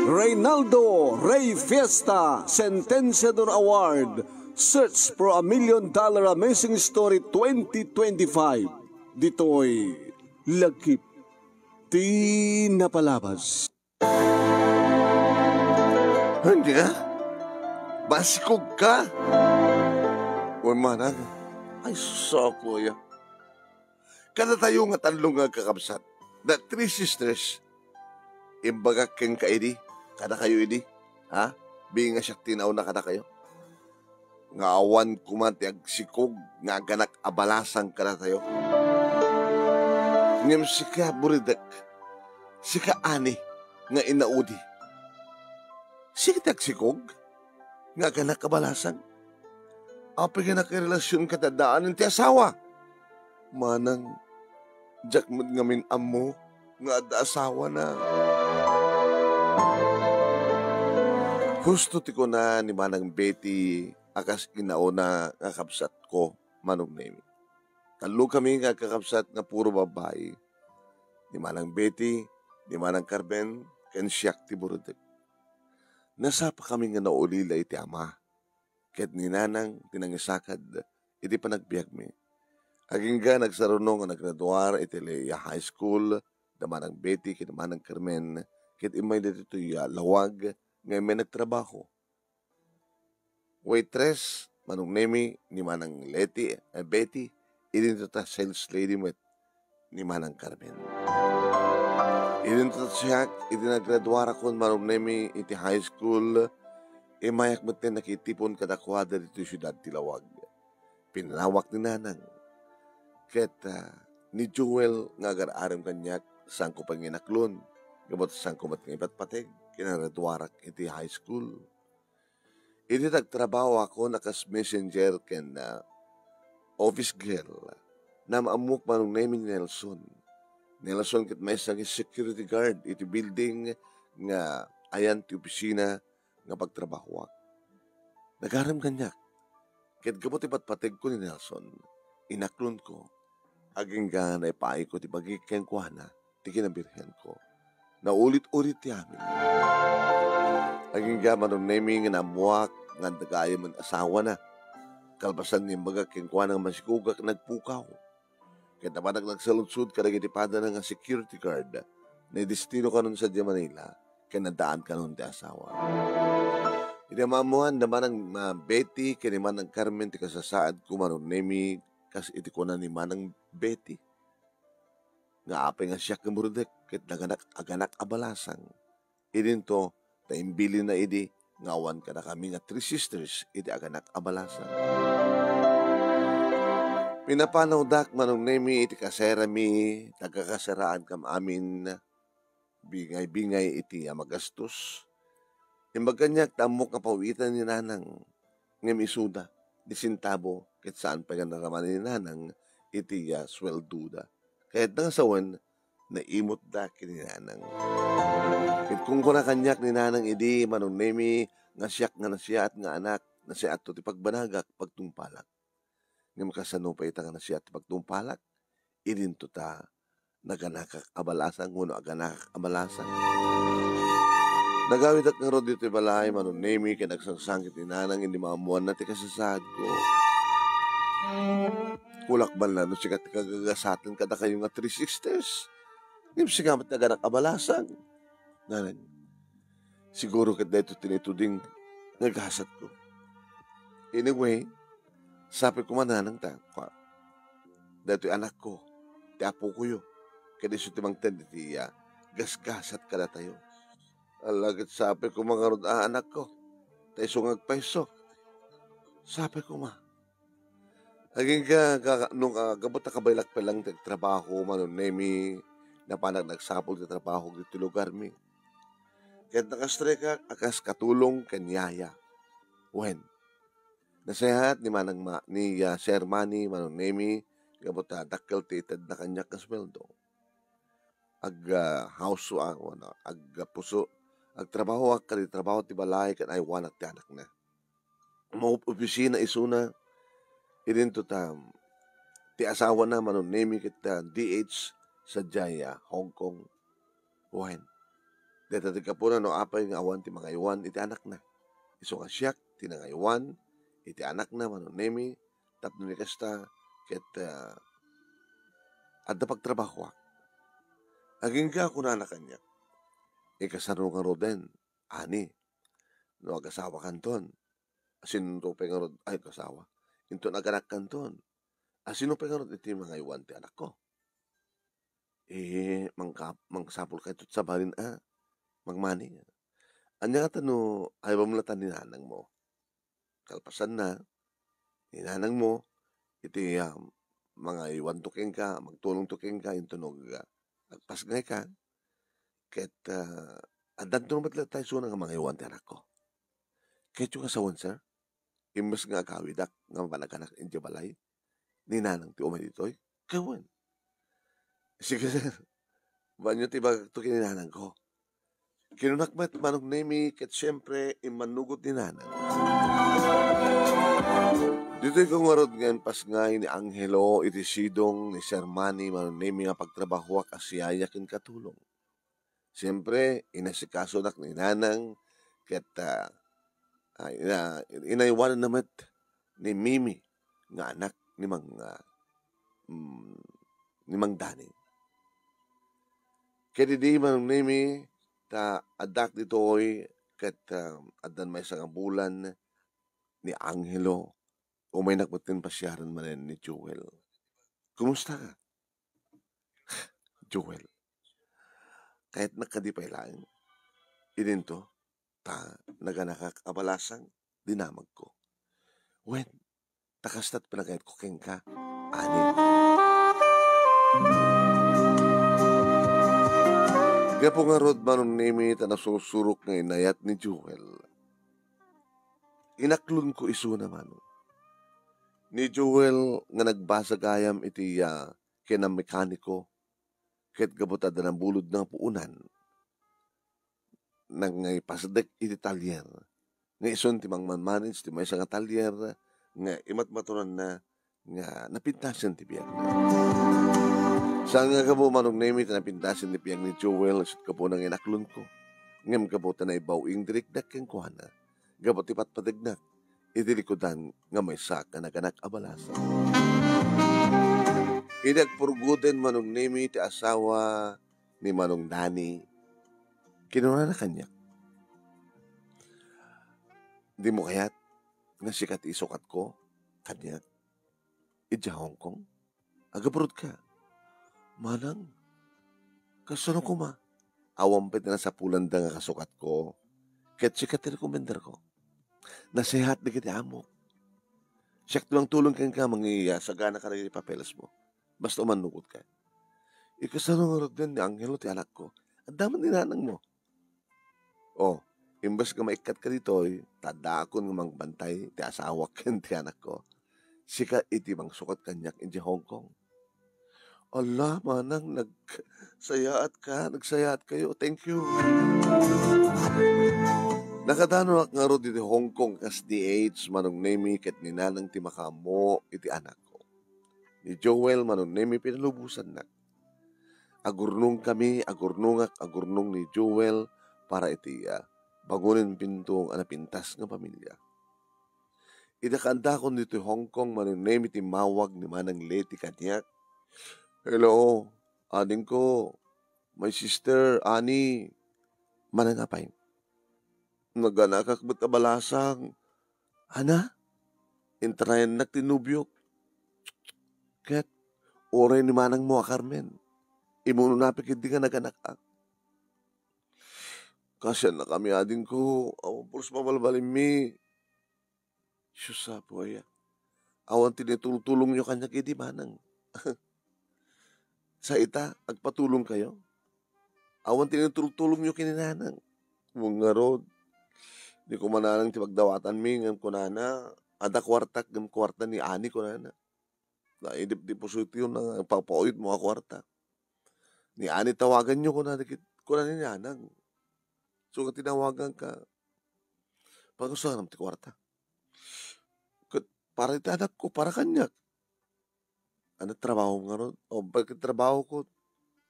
Reynaldo Rey Fiesta Sentenciador Award Search for a $1 Million Amazing Story 2025. Dito'y Lagkip Di Napalabas. Hindi ka? Basikog ka? Uy, manang. Ay, suso, kuya. Kada tayo nga tanlong nga kakabsat. The three sisters. Imbaga keng kaidi. Kada kayo idi. Ha? Bingi nga siya tinaw na kada kayo. Nga awan kumati ag sikog. Nga ganak abalasang kada tayo. Ngem sika buridak. Sika ani. Nga inaudi. Sika tagsikog. Nga ganak abalasang. Apa nga nakarelasyon katadaan ng ti asawa. Manang. Jakmud ngamin amo. Nga ada asawa na. Gusto ti ko na ni Manang Betty akas inauna nga kapsat ko manong name. Talo kami nga kakapsat nga puro babae. Ni Manang Betty, ni Manang Carmen, ken siyak ti Burudek. Nasapa kami nga naulila iti ama. Ket ni Nanang tinangisakad iti panagbiag mi. Aging ga nagsarunong nga naggraduar iti Leia High School, da Manang Betty, ket Manang Carmen, ket imay dito lawag, ngay may nagtrabaho. Waitress, Manong Nemi, ni Manang Betty, idinto ta sales lady met ni Manang Carmen. Idinto ta siya, idinagraduara kon Manong Nemi iti high school, imayak met na nakitipon kadakwada dito siyudad Tilawag. Pinalawak ni Nanang. Ket ni Jewel nga agar-aram kanyak sang ko panginaklon. Gabot sang ko mat nga ipatpateg. Kinaraduarak iti high school. Iti nagtrabaho ako nakas messenger ken office girl. Na maamuk Manong Nemi ni Nelson. Nelson ket may sang security guard iti building nga ayan ti opisina nga pagtrabaho. Nagaram kanyak. Ket gabot ipatpateg ko ni Nelson. Inaklon ko. Aging ga na ipaay ko ti bagikeng kuhana, ti kinabirhen ko. Naulit-ulit ti amin. Aging ga Manong Nemi nga namuak, nga nagaya man asawa na. Kalpasan ni bagikeng kuhana nga masikugak nagpukaw. Kaya naman nagsaludsud kadag iti pada nga security guard na destino ka nun sa Manila, kaya nadaan ka nun ti asawa. Iti maamuhan naman ang Betty, kaya naman ang Carmen, ti kasasaad ko Manong Nemi, kas iti ko na ni Manang Betty. Nga apay nga siyak ng Burudek, ket aganak abalasang. Idin to, taimbili na idi, ngawan ka na kami nga three sisters, iti aganak abalasang. Pinapanaw dak Manong Nemi, iti kasera mi, tagakasaraan kam amin, bingay-bingay iti magastos. Imbaganyak tamok nga pawitan ni Nanang, ngem isuda, di sintabo, ket saan pa nga naraman ni Nanang, iti swelduda. Kahit nangasawan, naimot da kini Nanang. Ket kung kuna kanyak ni Nanang idi, Manong Nemi, nga siyak nga nasiya at nga anak, nasiya at ti pagbanagak, pagtumpalak. Ngam kasano pa ita nga nasiya at pagtumpalak, idinto ta, naganakak abalasang, nguno aganakak abalasang. Nagawid at nga ro dito balay, Manong Nemi, kaya nagsangsangkit ni Nanang, hindi maamuan na ti kasasad ko. Kulakban na, no sikat kagagasatan kada kayo nga three sisters. Ngayon sigamat na ganak abalasang. Nanang, siguro kat dito tinituding naghasat ko. Anyway, sabi ko man Nanang ta, dito anak ko, ti apo ko yun. Kaya di timang tenditi, gasgasat ka na tayo. Alagad sabi ko mga rod, anak ko, tayo sungag paiso. Sabi ko Aging nung gabot na kabaylak pa lang trabaho, Manong Nemi, na panag nagsapol sa trabaho dito lugar mi. Kaya nakastreka, akas katulong kanyaya. When? Nasayahat ni Sir Manny, Manong Nemi, gabot na dakkel titad na kanyak na sweldo. House puso, trabaho trabaho ti balay, kan ay wanak ti anak na. Mga opisina isuna, idinto ti asawa na Manong Nemi kita DH sa Jaya, Hong Kong. When? Dito ti kapuna no apay nga awan ti mga iwan iti anak na. Iso nga siyak, tinangaywan, iti anak na manunemi, tapno ni kasta, ket adda pagtrabaho. Aging ka kuna na kanya. Ikasaro nga roden, ani, no agasawa kanton. Asin ro nga rod, ay kasawa. Into naganak kanton. Asin ro nga rod, iti mga iwan ti anak ko. Mangsapol ka ito sa balin, magmani. Anya nga tano, ay ba mo latan ni nanang mo? Kalpasan na, ni nanang mo, iti mga iwan tuking ka, magtulong tuking ka, yung tunog, agpasgay ka, ket, adan to naman tayo so nga mga iwan ti anak ko. Ket yung kasawan, sir, imbes nga kawidak, nga mapanaganak in balay, ni nanang ti umay ditoy, kawan. Sige, sir, banyo ti bagag to kininanang ko. Kinunakmat manong nemi, ket siyempre, imanugot ni nanang. Dito'y kong warod ngayon pas nga ni Angelo, iti sidong ni Sermani, manong nemi nga pagtrabaho asiyayakin katulong. Siyempre, inasikaso nak ni nanang, ket inaiwanan naman ni Mimi, nga anak ni Mang Dani. Kaya di manong nemi, ta adak dito'y, ket adan may isang bulan ni Angelo, umay nakbatin pasyaran manen ni Joel. Kumusta ka? Joel. Kahit nakadipay lang, ininto, naganakak abalasang, dinamag ko. When, takastat panagayat ko keng ka, ani. Kaya po nga rod manong nemi, nasusurok ng inayat ni Joel. Inaklon ko iso naman. Ni Joel nga nagbasagayam iti kinang mekaniko, ket gabutada ng bulod ng puunan, nang ipasadek iti talyer. Nga ison ti mangmanmanage, ti may isang talyer, nga imatmaturan na, nga napintasan ti biyag. Saan nga kabo manong nemi, napintasan ti biyag ni Joel, isot kabo nang inaklon ko. Ngam kabo na ibawing dirikdak keng kuhana, gabot ipat padignak, itilikodan nga may saka naganak abalasa. Inagpurguden manong nemi ti asawa ni Manong Dani, kinuna na kanya. Di mo kayat nga sikat isukat ko, kanya, idya Hong Kong, agabrod ka. Manang, kasano ko ma? Awampit na sa pulanda nga kasukat ko, ket sikat i-recommender ko. Nasihat na kiti amok. Siyak tulang tulong kang ka, sagana ka na yung papeles mo. Basta umanugot ka. Ikasano nga rin din ni Angelo, ti anak ko. Ang daman ni nanang mo. Imbas ka maikat ka dito, tada ako ng mangbantay, ti asawa ken ti anak ko. Sika iti bang sukat kanyak in Hong Kong. Allah, manang, nagsayaat kayo. Thank you. Nakadano nga ro dito Hong Kong kas DH, manong nemi, ket ni nanang ti makamo, iti anak ko. Ni Joel, manong nemi, pinalubusan na. Agurnong kami, agurnong ni Joel, para iti bagunin pintong anapintas ng pamilya. Idakanda ko dito Hong Kong, manong nemi, ti mawag ni manang leti kanyak. Hello, ading ko, my sister, Ani, manangapay. Naganakakbat abalasang, ana, intrayan na tinubyok. Ket, oray ni manang mo, Carmen. Imununapik hindi ka naganak. Kasya na kami ading ko, awan pulos mamalbalim mi. Siya po ay, awan tinitulong nyo kanya kiti manang. Sa ita, agpatulong kayo. Awan tinitulong nyo kininanang. Mga rod, di ko mananang ti pagdawatan mi, ngam ko nana, ada kwarta ni Ani ko nana. Naidip di po suti yun na papaoit mga kwarta. Ni Ani tawagan nyo ko na ni nanang. So tinawagan ka, pag-usahan ti kwarta. Para iti anak ko, para kanyak. Ano trabaho nga ron? Bakit trabaho ko?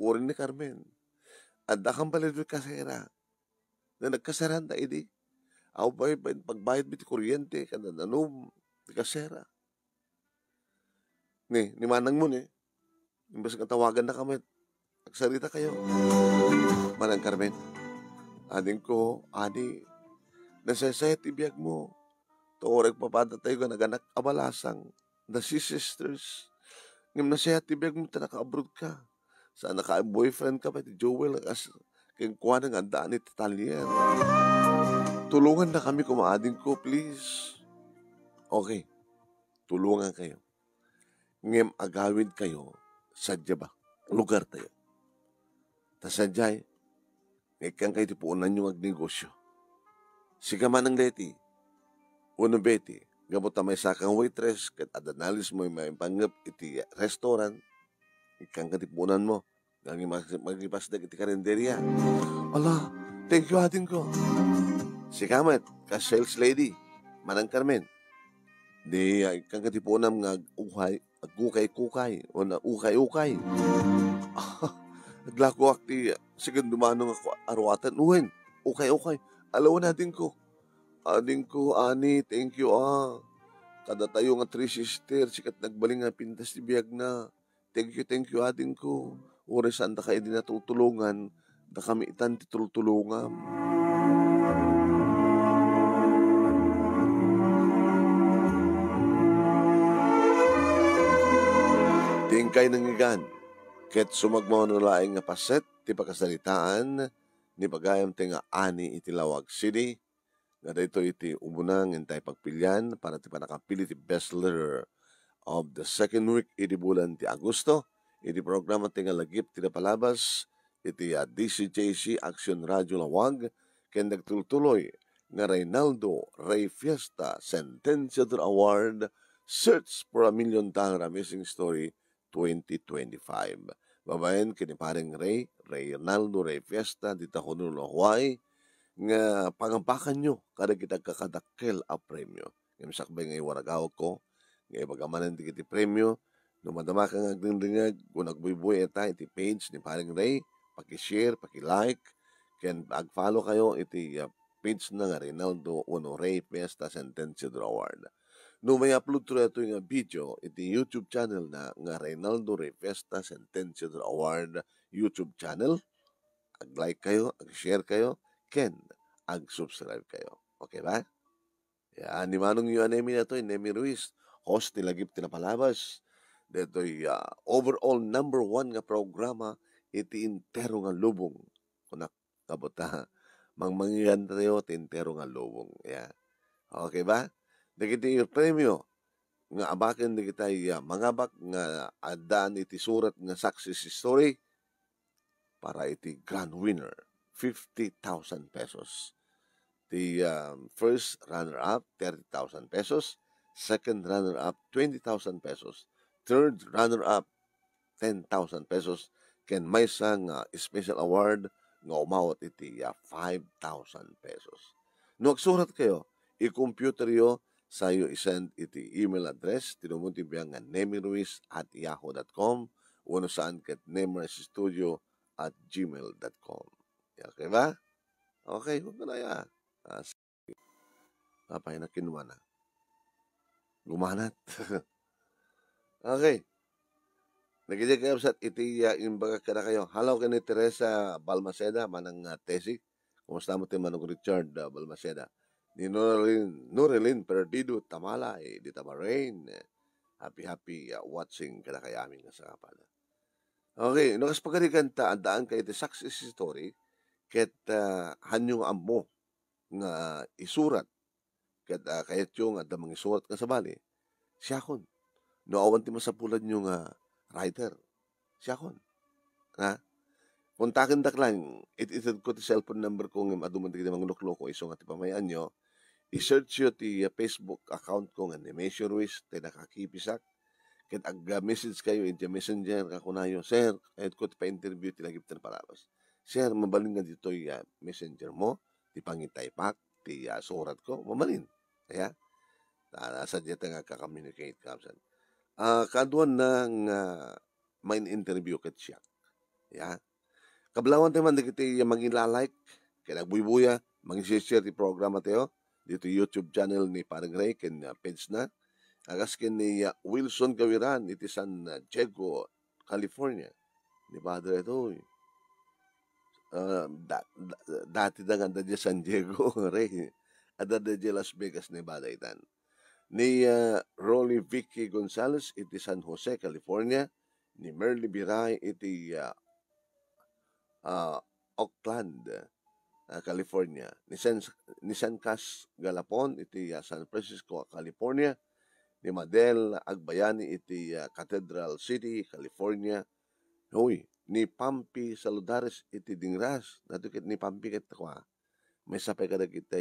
Urin ni Carmen. Ada kang balidot kasera. na nagkasaran ta idi. Aw bay pagbayad mi ti kuryente kada nanom ti kasera. Ni manang mo ni. Imbes nga tawagan na kami. Nagsarita kayo. Manang Carmen, ading ko, nasasayat ibiyag mo. Tuorag papada tayo ka naganak abalasang. Na si sisters. Ngam nasayat ibiyag mo, naka-abroad ka. Saan naka-boyfriend ka pa, ti Joel, as kayong kuha ng andaan ni Talian. Tulungan na kami kumaading ko, please. Okay, tulungan kayo. Ngam agawin kayo, sadya ba? Lugar tayo. Tasadyay, ikang kayo tipuunan yung agnegosyo. Siga man ang leti, uno beti, gamot na may sakang waitress, kat adanalis mo yung may panggap iti restaurant, ikang katipunan mo, magipasdag iti karinderya. Ala, thank you atin ko. Si Kamat, ka-sales lady, Manang Carmen, di ikang katipunan nga agukay-kukay, o na ukay-ukay. Naglako akti, sigan dumanong ako arwatan, uwin, ukay-ukay, alaw natin ko. Ading ko, ani, thank you Kada tayo nga 3 sister, sikat nagbaling nga pintas ti biyag na. Thank you, ading ko. Uri saan da kayo din natutulungan, da kami itan ti tulungan. Tingkay ng igan, ket sumagmao no laing nga paset, ti pagkasalitaan, ni pagayam ti nga ani iti Lawag City, nga dito iti umunang intay pagpilyan para ti panakapili ti best leader of the second week iti bulan ti Agosto. Iti programa ti nga lagip ti napalabas iti DCJC Action Radio Lawag ken nagtultuloy nga Reynaldo Rey Fiesta Sentenciador Award Search for a $1 Million Amazing Story 2025. Babayan kini paring Reynaldo Rey Fiesta dita Honolulu, Hawaii, nga pangampakan nyo kada kita kakadakkel a premyo. Ngayon sakbay nga iwaragaw ko, nga ibagamanan di kiti premyo, numadama ka nga agdingdingag, kung nagbuybuy eta iti page ni paring Ray, paki-share, paki-like, ken ag-follow kayo iti page na nga Reynaldo Rey Fiesta Sentenciador Award. No may upload to ito yung video, iti YouTube channel na nga Reynaldo Rey Fiesta Sentenciador Award YouTube channel. Ag-like kayo, ag-share kayo, ken ag-subscribe kayo. Okay ba? Yan, ni Manong yung anemi na ito, Nemi Ruiz, host ni Lagip Tinapalabas. Dito overall number 1 nga programa, iti intero nga lubong. Kunak, kabota, mangmangyan tayo, iti intero nga lubong. Yeah. Okay ba? Dagiti yung premyo, nga abakin di kita mangabak nga adaan iti surat nga success story para iti grand winner, 50,000 pesos. The first runner-up, 30,000 pesos. Second runner-up, 20,000 pesos. Third runner-up, 10,000 pesos. Ken may isang special award nga umawat iti 5,000 pesos. No agsurat kayo, i-computer yo sa iyo isend iti email address tinumunti biyang nga nemiruiz@yahoo.com uno saan ket nemiruizstudio@gmail.com. Okay ba? Okay, huwag na ya. Papay na kinuha na. Gumanat. Okay. Nagiging kayo sa iti imbaga ka na kayo. Hello ka ni Teresa Balmaceda, manang Tesi. Kumusta mo ti manong Richard Balmaceda? Ni Noreline Perdido Tamala, di Tamarain. Happy watching ka na kaya aming sa kapal. Okay, nakas pagkarikan ta, andaan ka iti success story, ket hanyong ammo nga isurat, ket kayat yung adamang isurat ka sa bali, siyakon. No awan ti masapulan yung writer, siyakon. Ha? Kontakin daklang, ititid ko ti cellphone number ko ng aduman ti mga nukloko, iso nga ti pamayan nyo, i-search yo ti Facebook account ko nga ni Mesio Ruiz, ti nakakipisak, ket ag-message kayo iti messenger kakunayo, sir, kahit ko ti pa-interview ti Lagip Tinapalabas. Sir, mabalin nga dito yung messenger mo, ti pangitaypak, ti surat ko, mabalin. Kaya, sadya nga kaka-communicate kapsan. Kaduan ng main interview ket siya. Yeah. Kablawan tayo man, di kita mag-like, Kaya nagbubuya, mag-share ti programa tayo dito YouTube channel ni Parang Ray, ken page na. Agas ken ni Wilson Gawiran, iti San Diego, California. Ni Padre ito, dati da nga da San Diego, Ray. Ada da Las Vegas, Nevada itan. Ni Rolly Vicky Gonzalez, iti San Jose, California. Ni Merly Biray, iti Oakland, California. Ni San Cas Galapon, iti San Francisco, California. Ni Madel Agbayani, iti Cathedral City, California. Uy, ni Pampi Saludares, iti Dingras. Natukit ni Pampi ket kwa. May sapay kada kita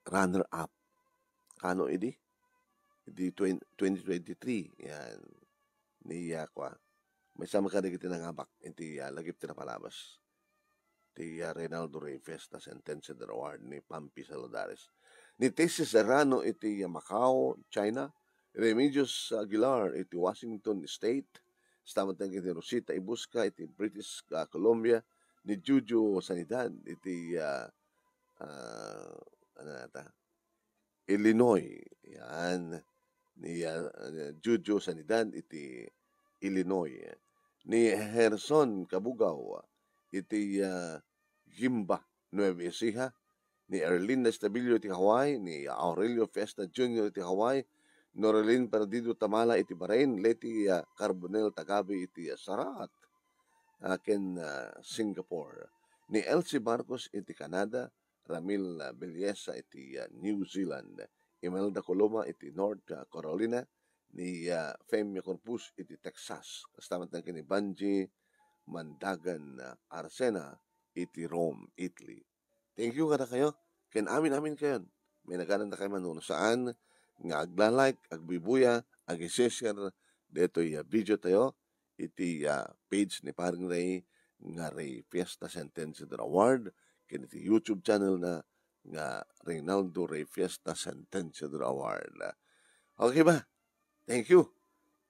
runner-up. Kano idi? Di 2023. Yan. Ni kwa. May sama kada kita nangabak. Iti lagip ti napalabas. Ti Reynaldo Rey Fiesta Sentenced Award ni Pampi Saludares. Ni Tessie Serrano iti Macau, China. Remedios Aguilar iti Washington State. Stamatan iti Rosita Ibuska iti British Columbia. Ni Juju Sanidad iti Illinois. Yan. Ni Juju Sanidad iti Illinois. Ni Herson Kabugaw iti Gimba, Nueva Ecija. Ni Erlin Estabilio iti Hawaii. Ni Aurelio Fiesta Jr. iti Hawaii. Norelin Perdido Tamala iti Bahrain. Leti Carbonel Tagabi iti Sarat. Ken Singapore. Ni Elsie Marcos iti Canada. Ramil Belleza iti New Zealand. Imelda Coloma iti North Carolina. Ni Femia Corpus iti Texas. Kastamat ng kini Banji Mandagan Arsena iti Rome, Italy. Thank you kada kayo. Ken amin kayo. May naganan na kayo manuno saan nga agla-like, agbibuya, ag-share dito video tayo iti page ni Parang Ray nga Ray Fiesta Sentenced Award ken iti YouTube channel na nga Reynaldo Ray Fiesta Sentenced Award. Okay ba? Thank you.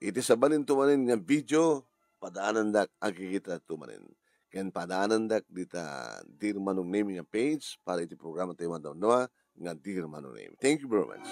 Iti sabanin tumanin nga video padaanan dak agkikita tumanin. Ken padaanan dak dita Dear Manong Name nga page para iti programa tayo mandaw nga Dear Manong Name. Thank you very much.